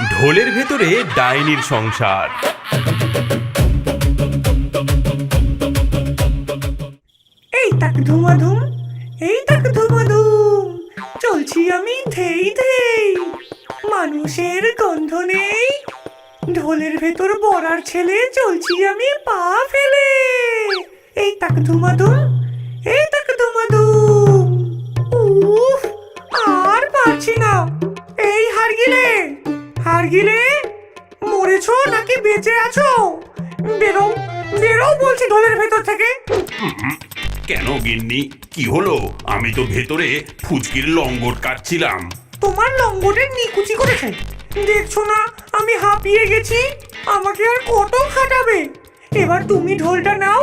ঢোলের ভেতরে ডাইনির সংসার। এই তাক ধুমাধুম, এই তাক ধুমাধুম, চলছি আমি ধেই ধেই, মানুষের গন্ধ নেই, ঢোলের ভেতর বড়ার ছেলে চলছি আমি পা ফেলে। এই তাক ধুমাধুম, এই তাক ধুমাধুম, উফ, আর পারছি না। এই হারগিলে, হারগিলে, মরেছো নাকি বেঁচে আছো? বেরো, বেরো বলছি ঢোলের ভেতর থেকে। কেন গিন্নি, কি হলো? আমি তো ভেতরে ফুচকির লঙ্গট কাটছিলাম। তোমার লঙ্গটের নিকুচি করেছে, দেখছো না আমি হাঁপিয়ে গেছি। আমাকে আর কত খাটাবে? এবার তুমি ঢোলটা নাও,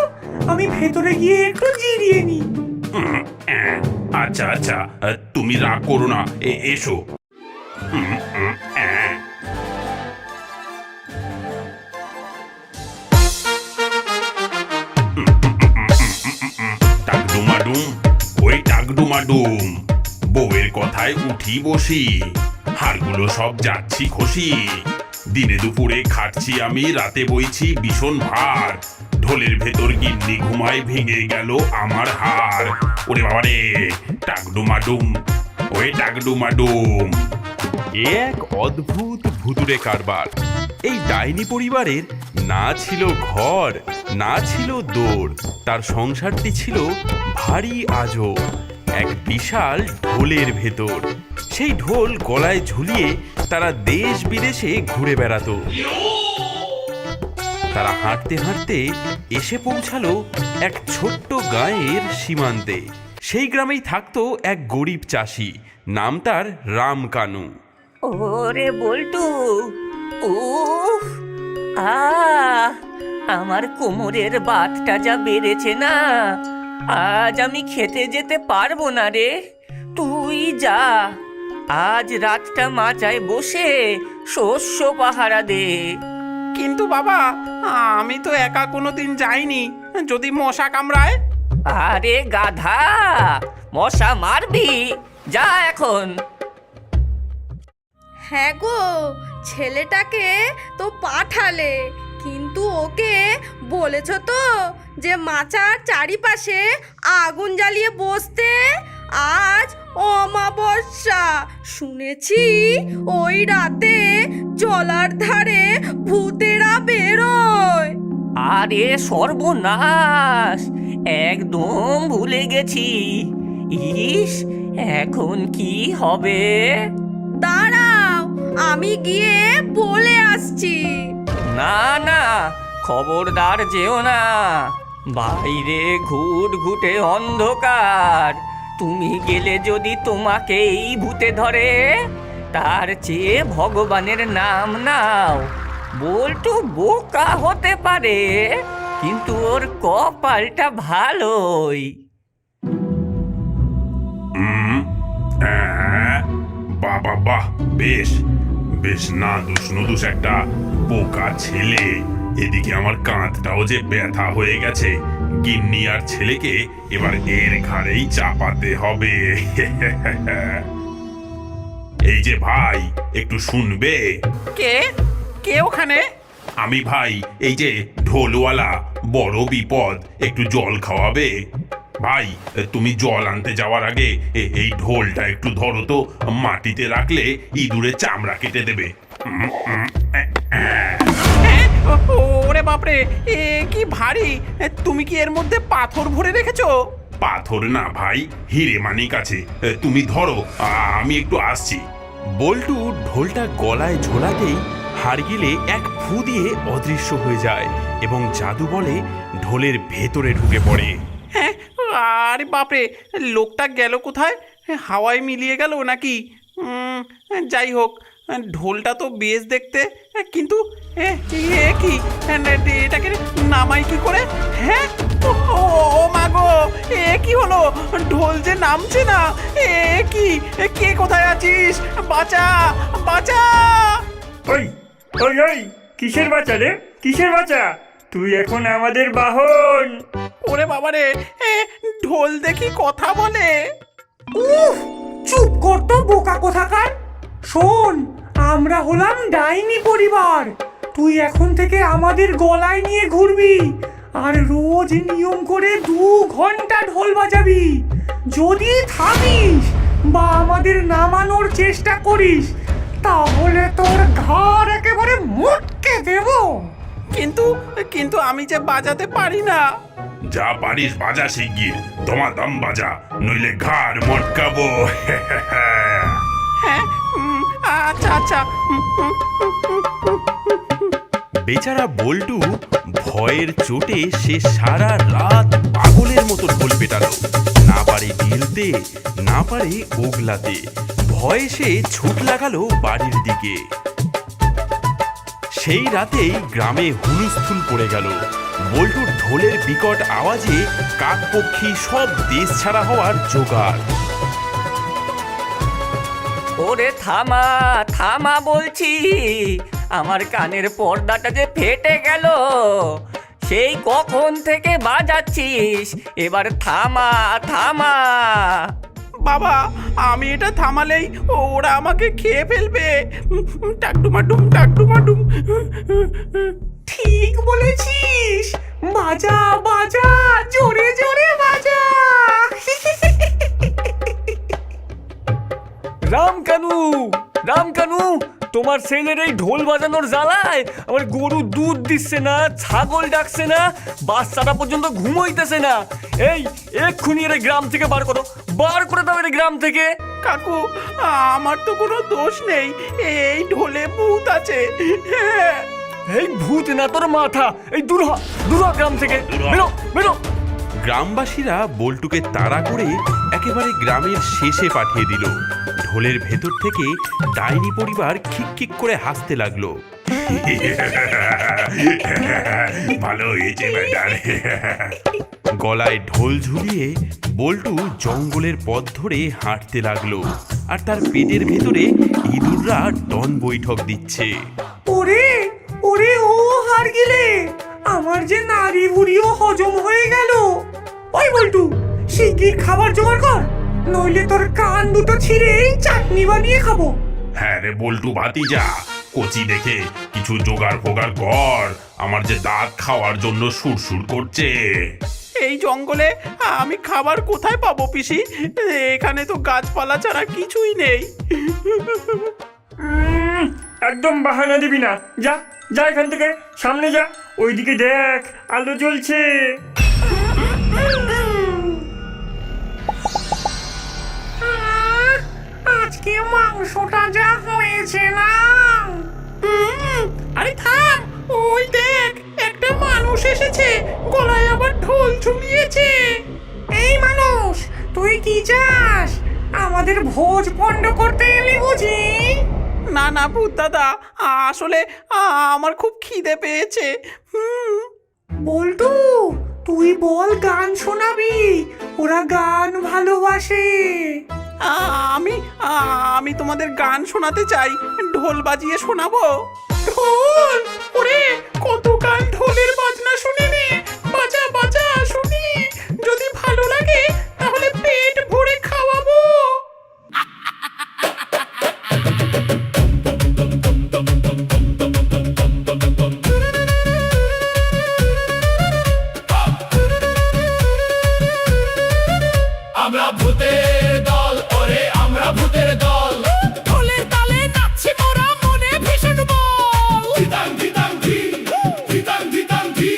আমি ভেতরে গিয়ে একটু জিরিয়ে নি। আচ্ছা আচ্ছা, তুমি রাগ করো না, এসো। টাকডুমাডুম, ওই টাকডুমাডুম, বউয়ের কথায় উঠি বসি, হাড়গুলো সব যাচ্ছি খসি। দিনে দুপুরে খাটছি আমি, রাতে বইছি ভীষণ ভার, ঢোলের ভেতর গিন্নি ঘুমায়, ভেঙে গেল আমার হাড়। ওরে বাবারে, টাকডুমাডুম, ওই টাকডুমাডুম। এক অদ্ভুত ভুতুড়ে কারবার। এই ডাইনি পরিবারের না ছিল ঘর, না ছিল দোর, তার সংসারটি ছিল ভারী আজব, এক বিশাল ঢোলের ভেতর। সেই ঢোল গলায় ঝুলিয়ে তারা দেশ বিদেশে ঘুরে বেড়াতো। তারা হাঁটতে হাঁটতে এসে পৌঁছালো এক ছোট্ট গাঁয়ের সীমান্তে। সেই গ্রামেই থাকতো এক গরিব চাষি, নাম তার রামকানু। ওরে বল্টু, উফ, আমার কোমরের বাতটা যা বেড়েছে না, আজ আমি খেতে যেতে পারবো না রে। তুই যা, আজ রাতটা মাচায় বসে শস্য পাহারা দে। কিন্তু বাবা, আমি তো একা কোনোদিন যাইনি, যদি মশা কামড়ায়? আরে গাধা, মশা মারবি? যা এখন। হ্যাঁ গো, ছেলেটাকে তো পাঠালে, কিন্তু ওকে বলেছ তো যে মাচার চারিপাশে আগুন জ্বালিয়ে বসতে? আজ অমাবস্যা, শুনেছি ওই রাতে জলার ধারে ভূতেরা বেরোয়। আরে সর্বনাশ, একদম ভুলে গেছি। ইস, এখন কি হবে? দাঁড়াও, আমি গিয়ে বলে আসছি। না না, খবরদার যেও না, বাইরে ঘুট ঘুটে অন্ধকার। তুমি গেলে যদি তোমাকেই ভূতে ধরে, তার চেয়ে ভগবানের নাম নাও। বল্টু বোকা হতে পারে, কিন্তু ওর কপালটা ভালোই। বাবা বাহ, বেশ বেশ নাদুস নুদুস একটা বোকা ছেলে। এদিকে আমার কাঁধটাও যে ব্যথা হয়ে গেছে, গিন্নি আর ছেলেকে এবার এর ঘাড়েই চাপাতে হবে। এই যে ভাই, একটু শুনবে? কে কে ওখানে? আমি ভাই, এই যে ঢোলওয়ালা, বড় বিপদ, একটু জল খাওয়াবে? ভাই, তুমি জল আনতে যাওয়ার আগে এই ঢোলটা একটু ধরো তো, মাটিতে রাখলে ইঁদুরে চামড়া কেটে দেবে। ওরে বাপরে, এ কি ভারী! তুমি কি এর মধ্যে পাথর ভরে রেখেছো? পাথর না ভাই, হিরে মানিক আছে। তুমি ধরো, আমি একটু আসছি। বল্টু ঢোলটা গলায় ঝোলাতেই হাড়গিলে এক ফু দিয়ে অদৃশ্য হয়ে যায় এবং জাদু বলে ঢোলের ভেতরে ঢুকে পড়ে। হ্যাঁ, আরে বাপরে, লোকটা গেল কোথায়? হাওয়ায় মিলিয়ে গেল নাকি? যাই হোক, ঢোলটা তো বেশ দেখতে, কিন্তু এ কি, এটাকে নামাই কি করে? হ্যাঁ, ও মা গো, এ কি হলো? ঢোল যে নামছে না। এ কি, কে কোথায় আছিস? বাঁচা, বাঁচা! ওই ওই ওই, কিসের বাচ্চা রে? কিসের বাচ্চা? তুই এখন আমাদের বাহন। ওরে বাবারে, ঢোল দেখি কথা বলে। উফ, চুপ কর তো বোকা কোথাকার। শোন, আমরা হলাম ডাইনি পরিবার। তুই এখন থেকে আমাদের গলায় নিয়ে ঘুরবি আর রোজ নিয়ম করে 2 ঘন্টা ঢোল বাজাবি। যদি থামিস বা আমাদের নামানোর চেষ্টা করিস তাহলে তোর ঘাড় একেবারে মুটকে দেব। কিন্তু কিন্তু আমি যে বাজাতে পারি না। যা পারিস বাজা শিগগির, তোমার দম বাজা, নইলে ঘাড় মটকাবো। হ্যাঁ, আচ্ছা আচ্ছা। বেচারা বল্টু ভয়ের চোটে সে সারা রাত পাগলের মতো ঢোল পেটালো। না পারে ঢিলতে, না পারে ওগলাতে। ভয়ে সে ছুট লাগালো বাড়ির দিকে। সেই রাতেই গ্রামে হুলস্থুল পড়ে গেল। বল্টুর ঢোলের বিকট আওয়াজে কাকপক্ষী সব দেশ ছাড়া হওয়ার জোগাড়। ওরে থামা থামা বলছি, আমার কানের পর্দাটা যে ফেটে গেল। সেই কখন থেকে বাজাচ্ছিস, এবার থামা থামা। বাবা, আমি এটা থামালেই ওরা আমাকে খেয়ে ফেলবে। টাকডুমাডুম টাকডুমাডুম। ঠিক বলেছিস, বাজা বাজা, জোরে জোরে বাজা। রামকানু, রামকানু, তোমার ছেলের এই ঢোল বাজানোর জ্বালায় আমার গরু দুধ দিচ্ছে না, ছাগল ডাকছে না, বাচ্চাটা পর্যন্ত ঘুমোইতেছে না। এই এক্ষুনি এর গ্রাম থেকে বার করো, বার করে দাও এর গ্রাম থেকে। কাকু, আমার তো কোনো দোষ নেই, এই ঢোলে ভূত আছে। এই ভূত না তোর মাথা, এই দূর হ, দূর হ গ্রাম থেকে, বেরো বেরো। গ্রামবাসীরা বল্টুকে তাড়া করে একেবারে গ্রামের শেষে পাঠিয়ে দিল। ঢোলের ভেতর থেকে ডাইনি পরিবার খিকখিক করে হাসতে লাগলো। ভালো হয়েছে ব্যাটার। গলায় ঢোল ঝুলিয়ে বল্টু জঙ্গলের পথ ধরে হাঁটতে লাগলো। আর তার পেটের ভেতরে ইঁদুররা ডন বৈঠক দিচ্ছে। ওরে ওরে, ও হার গেলে, আমার যে নাড়ি ভুড়িও হজম হয়ে গেল। ওই বল্টু, শিগগির খাবার জোগাড় কর, নইলে তোর কান দুটো ছিঁড়ে চাটনি বানিয়ে খাবো। হ্যাঁ রে বল্টু ভাতিজা, কচি দেখে কিছু জোগাড় ফোগাড় কর, আমার যে দাঁত খাওয়ার জন্য সুরসুর করছে। এই জঙ্গলে আমি খাবার কোথায় পাবো পিসি? এখানে তো গাছপালা ছাড়া কিছুই নেই। একদম বাহানা দিবি না, যা যা এখান থেকে, সামনে যা, ওইদিকে দেখ আলো জ্বলছে। আজকে মাংসটা যা হয়েছে না। আরে থাম, ওই দেখ একটা মানুষ এসেছে, গলায় আবার ঢোল ঝুলিয়েছে। এই মানুষ, তুই কি চাস? আমাদের ভোজ পণ্ড করতে এলি বুঝি? না না ভূত দাদা, আসলে আমার খুব খিদে পেয়েছে। বল্টু, তুই বল গান শোনাবি, ওরা গান ভালোবাসে। আমি আমি তোমাদের গান শোনাতে চাই, ঢোল বাজিয়ে শোনাবো। ঢোল, ওরে কত গান ঢোলের বাজনা শুনিনি, বাজা বাজা শুনি, যদি ভালো লাগে তাহলে পেট ভরে খাওয়াবো। আমরা ভূতের দল, ওরে আমরা ভূতের দল, ঢোলের তালে নাচছি মোরা, মনে ভীষণ বল। ধিতাং ধিতাং ধি, ধিতাং ধিতাং ধি,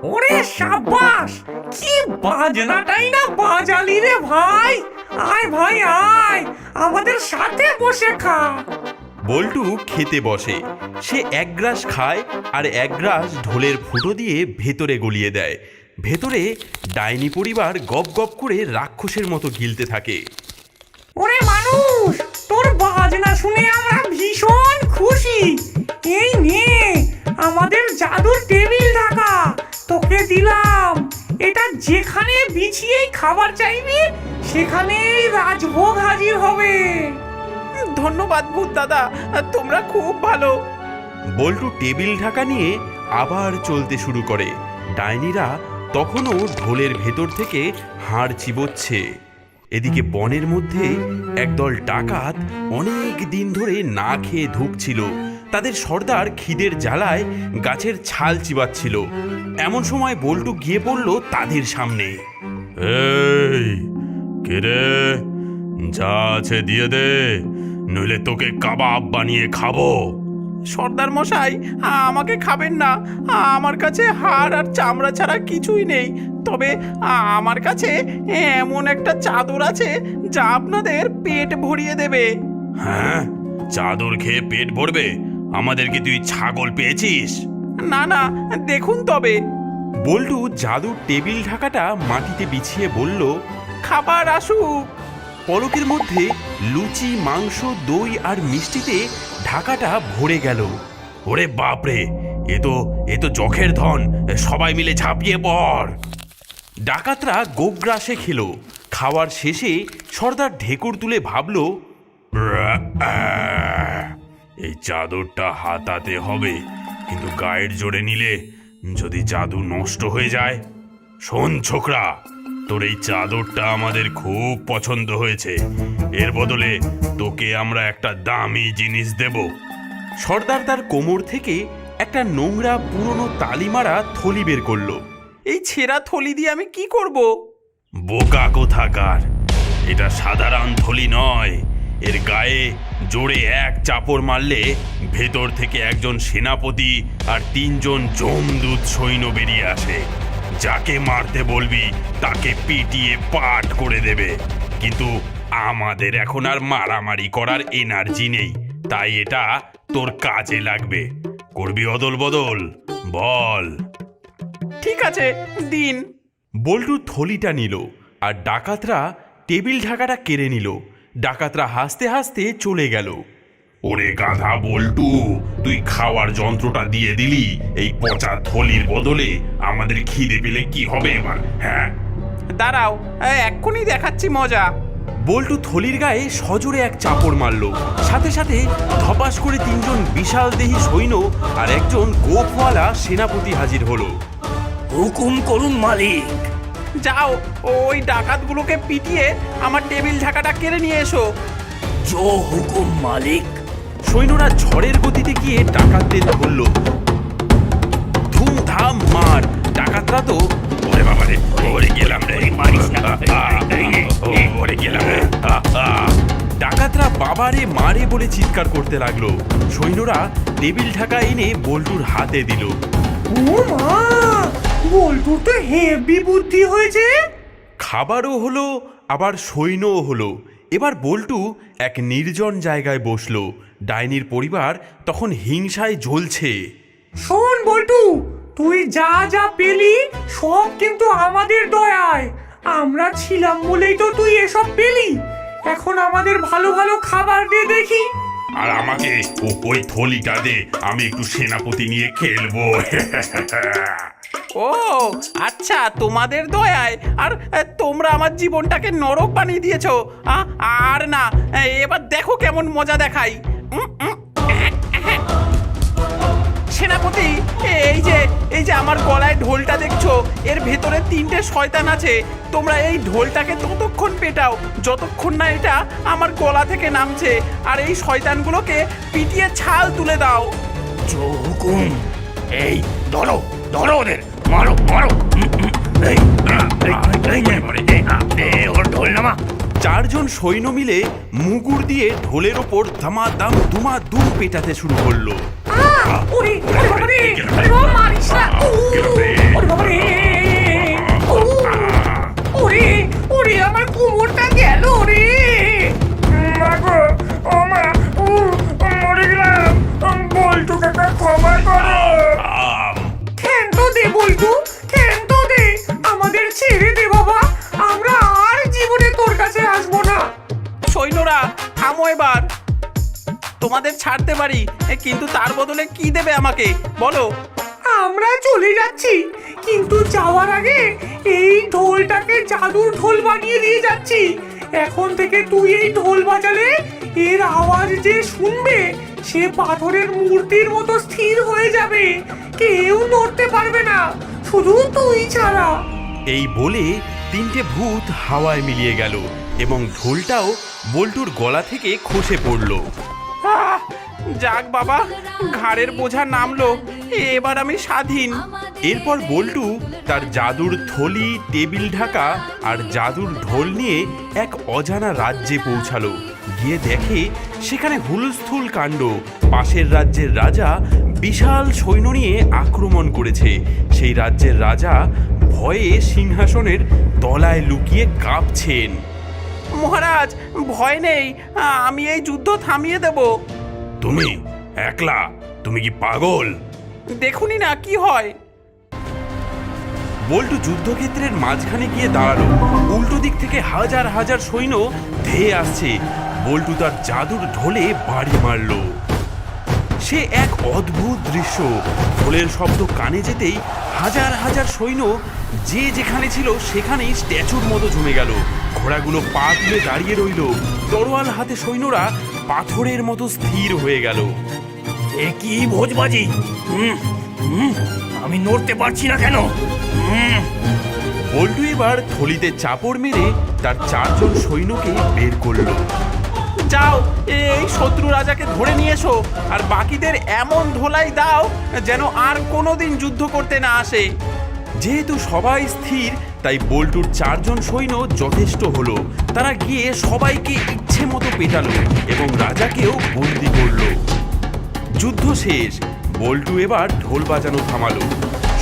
ওরে সাবাস, কি বাজনাটাই না বাজালি রে ভাই। আয় ভাই আয়, আমাদের সাথে বসে খা। বল্টু খেতে বসে। সে এক গ্রাস খায় আর এক গ্রাস ঢোলের ফুটো দিয়ে ভেতরে গলিয়ে দেয়। ভেতরে ডাইনি পরিবার গপ গপ করে রাক্ষসের মতো গিলতে থাকে। ওরে মানুষ, তোর বাজনা শুনে আমরা ভীষণ খুশি। এই নে আমাদের জাদুর টেবিল ঢাকা, তোকে দিলাম। এটা যেখানে বিছিয়েই খাবার চাইবি সেখানেই রাজভোগ হাজির হবে। ধন্যবাদ ভূত দাদা, তোমরা খুব ভালো। বল্টু টেবিল ঢাকা নিয়ে আবার চলতে শুরু করে। ডাইনিরা তখনও ঢোলের ভেতর থেকে হাড় চিবোচ্ছে। এদিকে বনের মধ্যে একদল ডাকাত অনেক দিন ধরে না খেয়ে ধুঁকছিল। তাদের সর্দার খিদের জ্বালায় গাছের ছাল চিবাচ্ছিল। এমন সময় বল্টু গিয়ে পড়ল তাদের সামনে। এই কে রে, যা আছে দিয়ে দে, নইলে তোকে কাবাব বানিয়ে খাবো। সর্দার মশাই, আমাকে খাবেন না। আমার কাছে হাড় আর চামড়া ছাড়া কিছুই নেই। তবে আমার কাছে এমন একটা চাদর আছে যা আপনাদের পেট ভরিয়ে দেবে। হ্যাঁ, চাদর খেয়ে পেট ভরবে? আমাদেরকে তুই ছাগল পেয়েছিস? না না, দেখুন তবে। বল্টু জাদুর টেবিল ঢাকাটা মাটিতে বিছিয়ে বলল, খাবার আসুক। পলকের মধ্যে লুচি, মাংস, দই আর মিষ্টিতে ঢাকাটা ভরে গেল। ওরে বাপরে, এ তো জখের ধন। সবাই মিলে ঝাঁপিয়ে পড়। ডাকাতরা গোগ্রাসে খেলো। খাওয়ার শেষে সর্দার ঢেকুর তুলে ভাবল, এই চাদরটা হাতাতে হবে, কিন্তু গায়ের জোরে নিলে যদি জাদু নষ্ট হয়ে যায়। শোন ছোকরা, তোর এই চাদরটা আমাদের খুব পছন্দ হয়েছে। এর বদলে তোকে আমরা একটা দামি জিনিস দেব। সর্দার তার কোমর থেকে একটা নোংরা পুরনো তালিমারা থলি বের করলো। এই ছেঁড়া থলি দিয়ে আমি কি করব? বোকা কোথাকার, এটা সাধারণ থলি নয়। এর গায়ে জোরে এক চাপড় মারলে ভেতর থেকে একজন সেনাপতি আর 3 জন যমদূত সৈন্য বেরিয়ে আসে। যাকে মারতে বলবি তাকে পিটিয়ে পাট করে দেবে। কিন্তু আমাদের এখন আর মারামারি করার এনার্জি নেই, তাই এটা তোর কাজে লাগবে। করবি অদল বদল? বল। ঠিক আছে, দিন। বল্টু থলিটা নিল আর ডাকাতরা টেবিল ঢাকাটা কেড়ে নিল। ডাকাতরা হাসতে হাসতে চলে গেল। ওরে গাধা বল্টু, তুই খাওয়ার যন্ত্রটা দিয়ে দিলি এই পচা থলির বদলে। আমাদের খিদে পেলে কি হবে এবার? হ্যাঁ, দাঁড়াও, এক্ষুনি দেখাচ্ছি মজা। বল্টু থলির গায়ে সজোরে এক চাপড় মারল। সাথে সাথে ধপাস করে 3 জন বিশাল দেহী সৈন্য আর একজন গোফওয়ালা সেনাপতি হাজির হলো। হুকুম করুন মালিক। যাও, ওই ডাকাতগুলোকে পিটিয়ে আমার টেবিল ঢাকাটা কেড়ে নিয়ে এসো। জো হুকুম মালিক। সৈন্যরা ঝড়ের গতিতে গিয়ে ডাকাতদের ধরল। ধুমধাম মার। ডাকাতরা তো ওরে বাবারে, ওরে গেলাম রে, ওরে গেলাম রে। ডাকাতরা বাবারে মারে বলে চিৎকার করতে লাগলো। সৈন্যরা টেবিল ঢাকা এনে বল্টুর হাতে দিল। ও মা, বল্টুর তো হেভি বুদ্ধি হয়েছে। খাবারও হলো আবার সৈন্যও হলো। এবার বল্টু এক নির্জন জায়গায় বসলো। ডাইনির পরিবার তখন হিংসায় জ্বলছে। শোন বল্টু, তুই যা যা পেলি সব কিন্তু আমাদের দয়ায়। আমরা ছিলাম বলেই তো তুই এসব পেলি। এখন আমাদের ভালো ভালো খাবার দে দেখি। আর আমাকে ওই থলিটা দে, আমি একটু সেনাপতি নিয়ে খেলবো। ও আচ্ছা, তোমাদের দয়ায়। আর তোমরা আমার জীবনটাকে নরক বানিয়ে দিয়েছো। আর না, এবার দেখো কেমন মজা দেখাই। সেনাপতি, এই যে আমার গলায় ঢোলটা দেখছো, এর ভেতরে 3টে শয়তান আছে। তোমরা এই ঢোলটাকে ততক্ষণ পেটাও যতক্ষণ না এটা আমার গলা থেকে নামছে। আর এই শয়তানগুলোকে পিটিয়ে ছাল তুলে দাও। জো হুকুম। এই ধরো ধরো ওদের, মারো মারো। ওর ঢোল নামা। 4 জন সৈন্য মিলে মুগুর দিয়ে ঢোলের ওপর ধামাধাম ধুমাধুম পেটাতে শুরু করলো। ওরে ওরে বাবা রে, আরে বাবা মারিস না, ওরে বাবা রে, ওরে ওরে আমার কোমরটা গেল রে। মাগো, ও মা, মরে গেলাম। বল্টু কাকা ক্ষমা করো। ক্ষান্ত দে বল্টু, ক্ষান্ত দে, আমাদের ছেড়ে দে বাবা, আমরা আর জীবনে তোর কাছে আসবো না। সৈন্যরা থামো এবার, তোমাদের ছাড়তে পারি, কিন্তু তার বদলে কি দেবে আমাকে বলো? আমরা চলে যাচ্ছি, কিন্তু যাওয়ার আগে এই ঢোলটাকে জাদুর ঢোল বানিয়ে দিয়ে যাচ্ছি। এখন থেকে তুই এই ঢোল বাজালে এর আওয়াজ যে শুনবে সে পাথরের মূর্তির মতো স্থির হয়ে যাবে, কেউ নড়তে পারবে না, শুধু তুই ছাড়া। এই বলে তিনটে ভূত হাওয়ায় মিলিয়ে গেল এবং ঢোলটাও বল্টুর গলা থেকে খসে পড়ল। আহ, যাক বাবা, ঘাড়ের বোঝা নামলো, এবার আমি স্বাধীন। এরপর বল্টু তার জাদুর থলি, টেবিল ঢাকা আর জাদুর ঢোল নিয়ে এক অজানা রাজ্যে পৌঁছালো। গিয়ে দেখে সেখানে হুলস্থুল কাণ্ড। পাশের রাজ্যের রাজা বিশাল সৈন্য নিয়ে আক্রমণ করেছে। সেই রাজ্যের রাজা ভয়ে সিংহাসনের তলায় লুকিয়ে কাঁপছেন। মহারাজ, ভয় নেই, আমি এই যুদ্ধ থামিয়ে দেব। তুমি একলা? তুমি কি পাগল? দেখুনি না কি হয়। বল্টু যুদ্ধক্ষেত্রের মাঝখানে গিয়ে দাঁড়ালো। উল্টো দিক থেকে হাজার হাজার সৈন্য ধেয়ে আসছে। বল্টু তার জাদুর ঢোলে বাড়ি মারল। সে এক অদ্ভুত দৃশ্য। ঢোলের শব্দ কানে যেতেই হাজার হাজার সৈন্য যে যেখানে ছিল সেখানেই স্ট্যাচুর মতো জমে গেল। ঘোড়াগুলো পা তুলে দাঁড়িয়ে রইল। তরোয়াল হাতে সৈন্যরা পাথরের মতো স্থির হয়ে গেল। এ কি ভোজবাজি! আমি নড়তে পারছি না কেন? বল্টু এবার থলিতে চাপড় মেরে তার চারজন সৈন্যকে বের করলো। যাও, এই শত্রু রাজাকে ধরে নিয়ে এসো, আর বাকিদের এমন ধোলাই দাও যেন আর কোনোদিন যুদ্ধ করতে না আসে। যেহেতু সবাই স্থির, তাই বল্টুর চারজন সৈন্য যথেষ্ট হলো। তারা গিয়ে সবাইকে ইচ্ছে মতো পেটালো এবং রাজাকেও বন্দি করলো। যুদ্ধ শেষ। বল্টু এবার ঢোল বাজানো থামালো।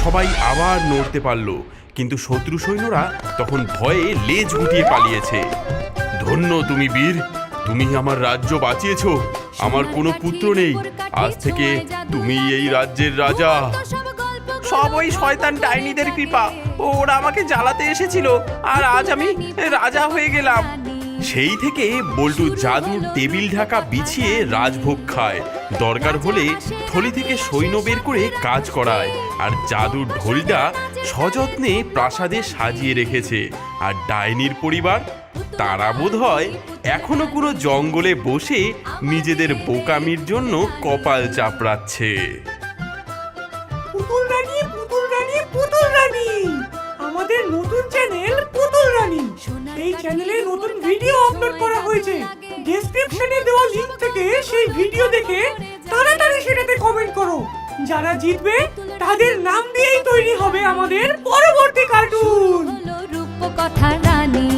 সবাই আবার নড়তে পারলো, কিন্তু শত্রু সৈন্যরা তখন ভয়ে লেজ গুটিয়ে পালিয়েছে। ধন্য তুমি বীর, তুমি আমার রাজ্য বাঁচিয়েছো। আমার কোনো পুত্র নেই, আজ থেকে তুমি এই রাজ্যের রাজা। সব ওই শয়তান ডাইনিদের কৃপা, ওরা আমাকে জ্বালাতে এসেছিল, আর আজ আমি রাজা হয়ে গেলাম। সেই থেকে বল্টু জাদুর টেবিল ঢাকা বিছিয়ে রাজভোগ খায়। দরকার হলে থলি থেকে সৈন্য বের করে কাজ করায়, আর জাদুর ঢোলটা সযত্নে প্রাসাদে সাজিয়ে রেখেছে। আর ডাইনির পরিবার, তারা বোধহয় এখনো পুরো জঙ্গলে বসে নিজেদের বোকামির জন্য কপাল চাপড়াচ্ছে। পুতুল রানী, পুতুল রানী, পুতুল রানী, আমাদের নতুন চ্যানেল পুতুল রানী। এই চ্যানেলে নতুন ভিডিও আপলোড করা হয়েছে। ডেসক্রিপশনে দেওয়া লিংক থেকে সেই ভিডিও দেখে তাড়াতাড়ি সেটাতে কমেন্ট করো। যারা জিতবে তাদের নাম দিয়েই তৈরি হবে আমাদের পরবর্তী কার্টুন। রূপকথা রানী